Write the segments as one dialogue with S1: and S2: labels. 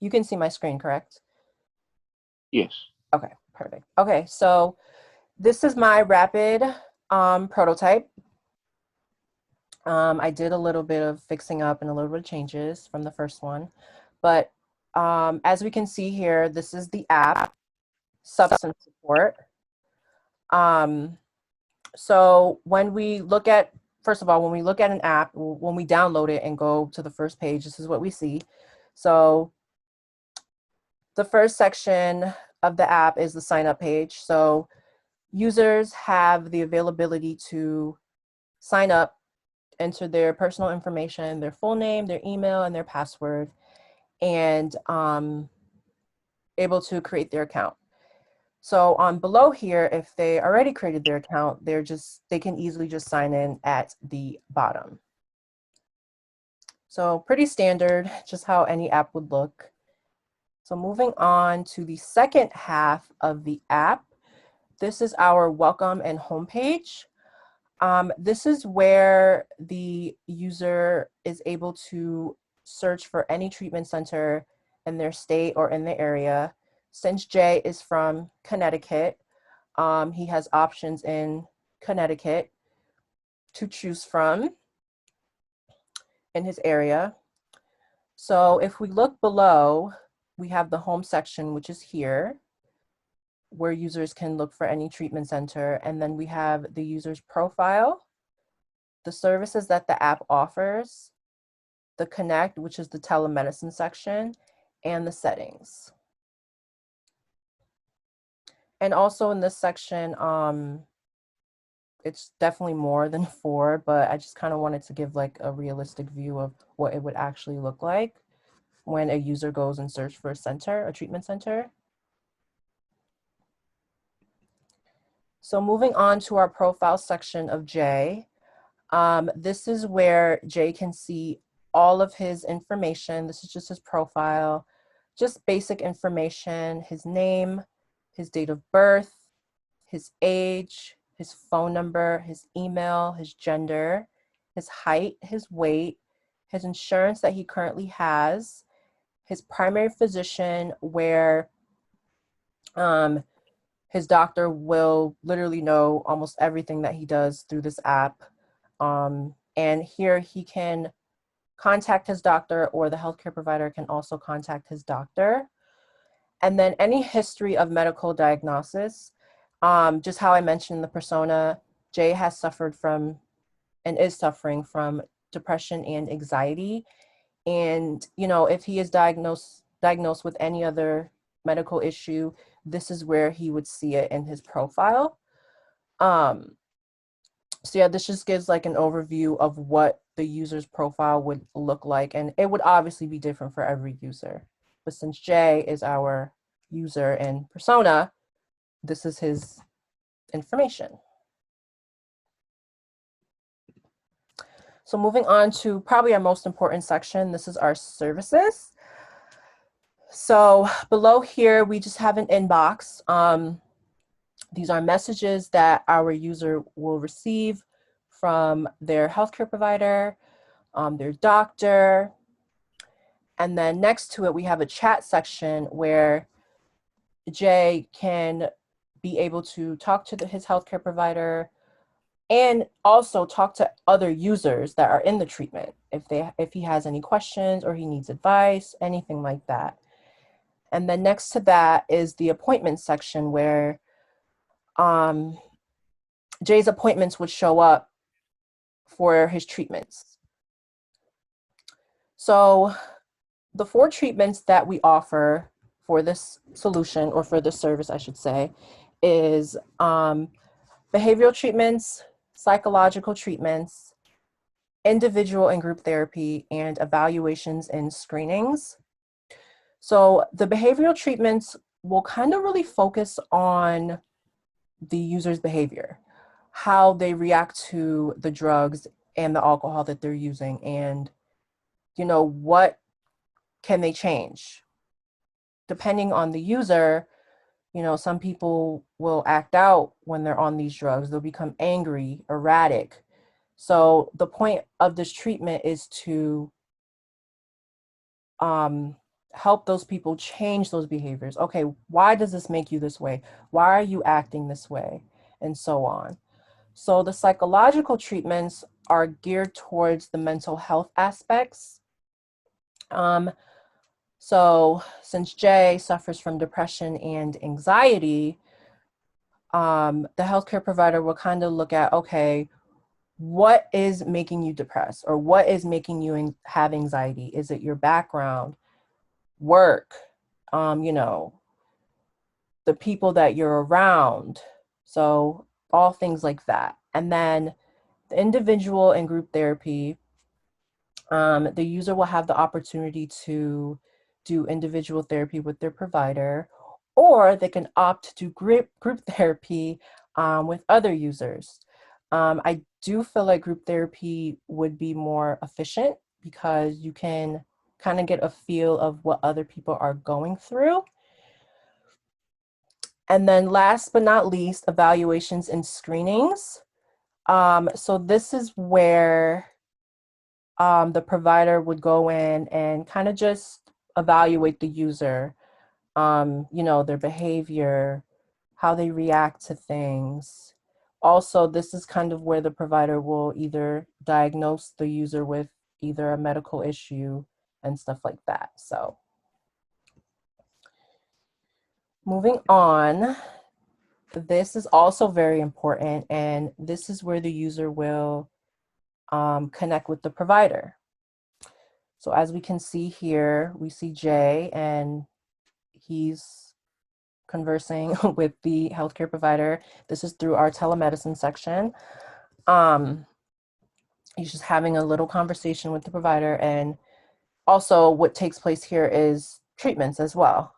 S1: You can see my screen, correct?
S2: Yes.
S1: Okay, perfect. Okay, so this is my rapid prototype. I did a little bit of fixing up and a little bit of changes from the first one, but as we can see here, this is the app, substance support. Um, so when we look at, first of all, when we look at an app, when we download it and go to the first page, this is what we see. So the first section of the app is the sign up page. So users have the availability to sign up, enter their personal information, their full name, their email, and their password, and able to create their account. So on below here, if they already created their account, they can easily just sign in at the bottom. So pretty standard, just how any app would look. So moving on to the second half of the app, this is our welcome and homepage. This is where the user is able to search for any treatment center in their state or in the area. Since Jay is from Connecticut, he has options in Connecticut to choose from in his area. So if we look below, we have the home section, which is here, where users can look for any treatment center. And then we have the user's profile, the services that the app offers, the connect, which is the telemedicine section, and the settings. And also in this section, it's definitely more than 4, but I just kind of wanted to give like a realistic view of what it would actually look like when a user goes and search for a treatment center. So moving on to our profile section of Jay, this is where Jay can see all of his information. This is just his profile, just basic information, his name, his date of birth, his age, his phone number, his email, his gender, his height, his weight, his insurance that he currently has, his primary physician, where his doctor will literally know almost everything that he does through this app. And here he can contact his doctor, or the healthcare provider can also contact his doctor. And then any history of medical diagnosis, just how I mentioned in the persona, Jay has suffered from and is suffering from depression and anxiety. And, you know, if he is diagnosed with any other medical issue, this is where he would see it in his profile. So yeah, this just gives like an overview of what the user's profile would look like. And it would obviously be different for every user. But since Jay is our user and persona, this is his information. So moving on to probably our most important section, this is our services. So below here, we just have an inbox. These are messages that our user will receive from their healthcare provider, their doctor. And then next to it, we have a chat section where Jay can be able to talk to his healthcare provider and also talk to other users that are in the treatment if he has any questions or he needs advice, anything like that. And then next to that is the appointment section where Jay's appointments would show up for his treatments. So the 4 treatments that we offer for this solution, or for this service, I should say, is behavioral treatments, psychological treatments, individual and group therapy, and evaluations and screenings. So the behavioral treatments will kind of really focus on the user's behavior, how they react to the drugs and the alcohol that they're using, and, you know, what can they change? Depending on the user, you know, some people will act out when they're on these drugs. They'll become angry, erratic. So the point of this treatment is to help those people change those behaviors. Okay, why does this make you this way? Why are you acting this way? And so on. So the psychological treatments are geared towards the mental health aspects. Um, so since Jay suffers from depression and anxiety, the healthcare provider will kind of look at, okay, what is making you depressed, or what is making you have anxiety? Is it your background, work, you know, the people that you're around? So all things like that. And then the individual and group therapy, the user will have the opportunity to do individual therapy with their provider, or they can opt to do group therapy with other users. I do feel like group therapy would be more efficient because you can kind of get a feel of what other people are going through. And then last but not least, evaluations and screenings. So this is where the provider would go in and kind of just evaluate the user, you know, their behavior, how they react to things. Also, this is kind of where the provider will either diagnose the user with either a medical issue and stuff like that. So moving on, this is also very important, and this is where the user will connect with the provider. So as we can see here, we see Jay, and he's conversing with the healthcare provider. This is through our telemedicine section. Um, he's just having a little conversation with the provider. And also what takes place here is treatments as well.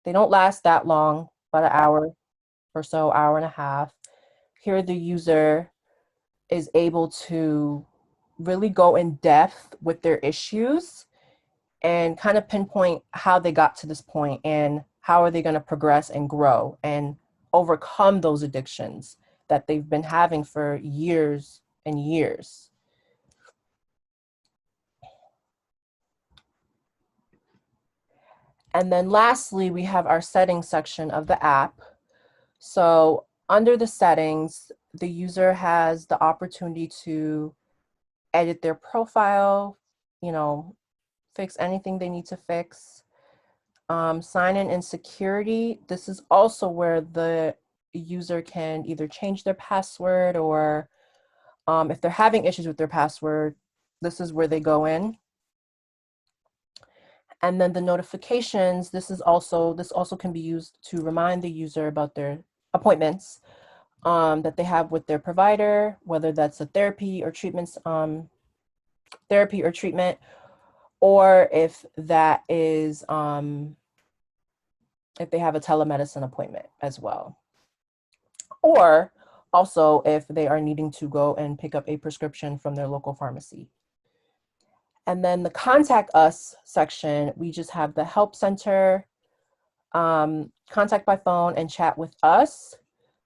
S1: They don't last that long, about an hour or so, hour and a half. Here the user is able to really go in depth with their issues and kind of pinpoint how they got to this point and how are they going to progress and grow and overcome those addictions that they've been having for years and years. And then lastly, we have our settings section of the app. So under the settings, the user has the opportunity to edit their profile, you know, fix anything they need to fix. Sign in and security. This is also where the user can either change their password, or if they're having issues with their password, this is where they go in. And then the notifications, this also can be used to remind the user about their appointments that they have with their provider, whether that's a therapy or treatment, or if that is if they have a telemedicine appointment as well. Or also if they are needing to go and pick up a prescription from their local pharmacy. And then the contact us section, we just have the help center, contact by phone, and chat with us.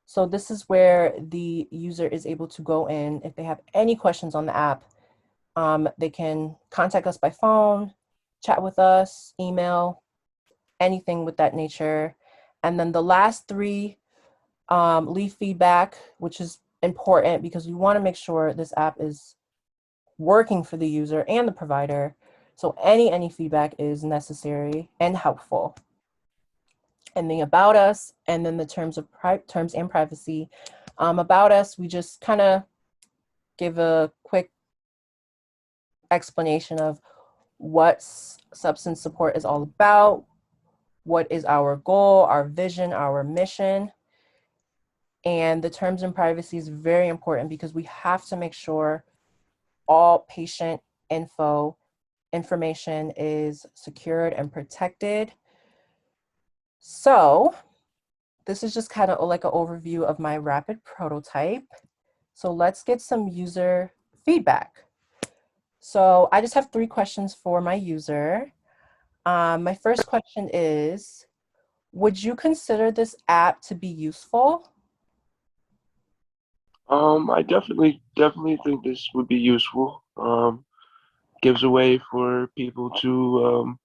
S1: So this is where the user is able to go in if they have any questions on the app. They can contact us by phone, chat with us, email, anything with that nature. And then the last three, leave feedback, which is important because we want to make sure this app is working for the user and the provider. So any feedback is necessary and helpful. And the about us, and then the terms and privacy. About us, we just kind of give a quick explanation of what substance support is all about, what is our goal, our vision, our mission. And the terms and privacy is very important because we have to make sure all patient information is secured and protected. So this is just kind of like an overview of my rapid prototype. So let's get some user feedback. So I just have 3 questions for my user. My first question is, would you consider this app to be useful?
S2: I definitely think this would be useful. Gives a way for people to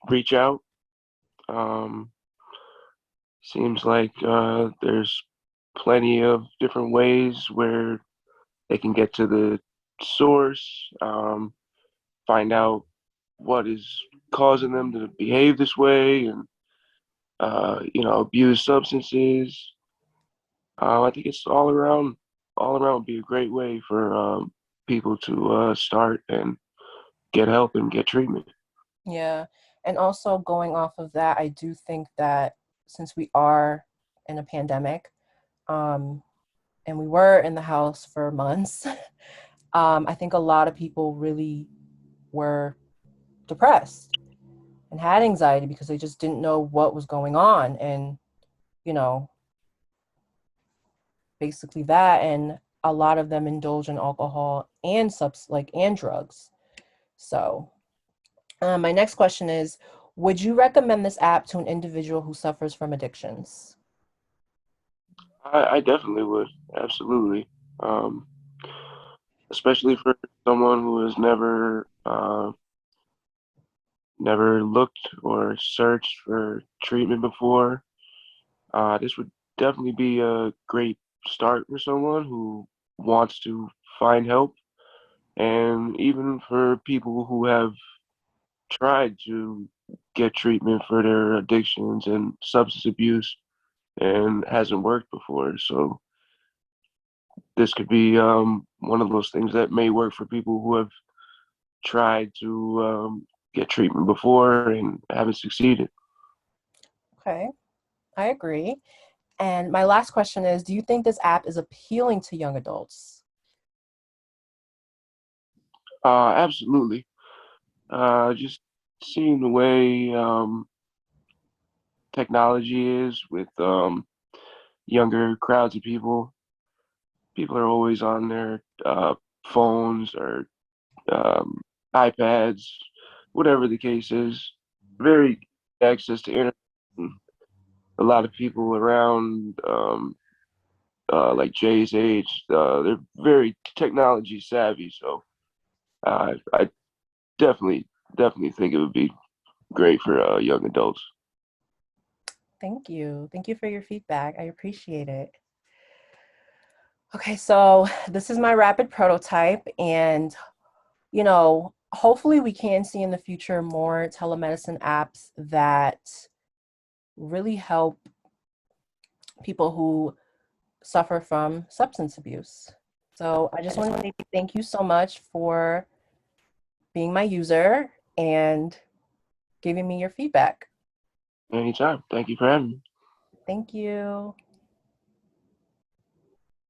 S2: reach out. Um, Seems like there's plenty of different ways where they can get to the source, find out what is causing them to behave this way, and abuse substances. I think it's all around be a great way for people to start and get help and get treatment.
S1: Yeah. And also going off of that, I do think that since we are in a pandemic, um, and we were in the house for months, I think a lot of people really were depressed and had anxiety because they just didn't know what was going on. And, you know, basically that. And a lot of them indulge in alcohol and and drugs. So, my next question is, would you recommend this app to an individual who suffers from addictions?
S2: I definitely would, absolutely, um, especially for someone who has never looked or searched for treatment before. This would definitely be a great start for someone who wants to find help, and even for people who have tried to get treatment for their addictions and substance abuse and hasn't worked before. So this could be one of those things that may work for people who have tried to get treatment before and haven't succeeded.
S1: Okay, I agree. And my last question is, do you think this app is appealing to young adults?
S2: Absolutely. Just seeing the way technology is with younger crowds of people. People are always on their phones or um, iPads, whatever the case is. Very access to internet. A lot of people around like Jay's age, they're very technology savvy. So I definitely think it would be great for young adults.
S1: Thank you. Thank you for your feedback. I appreciate it. Okay, so this is my rapid prototype, and hopefully we can see in the future more telemedicine apps that really help people who suffer from substance abuse. So I just want to say thank you so much for being my user and giving me your feedback.
S2: Anytime. Thank you for having me.
S1: Thank you.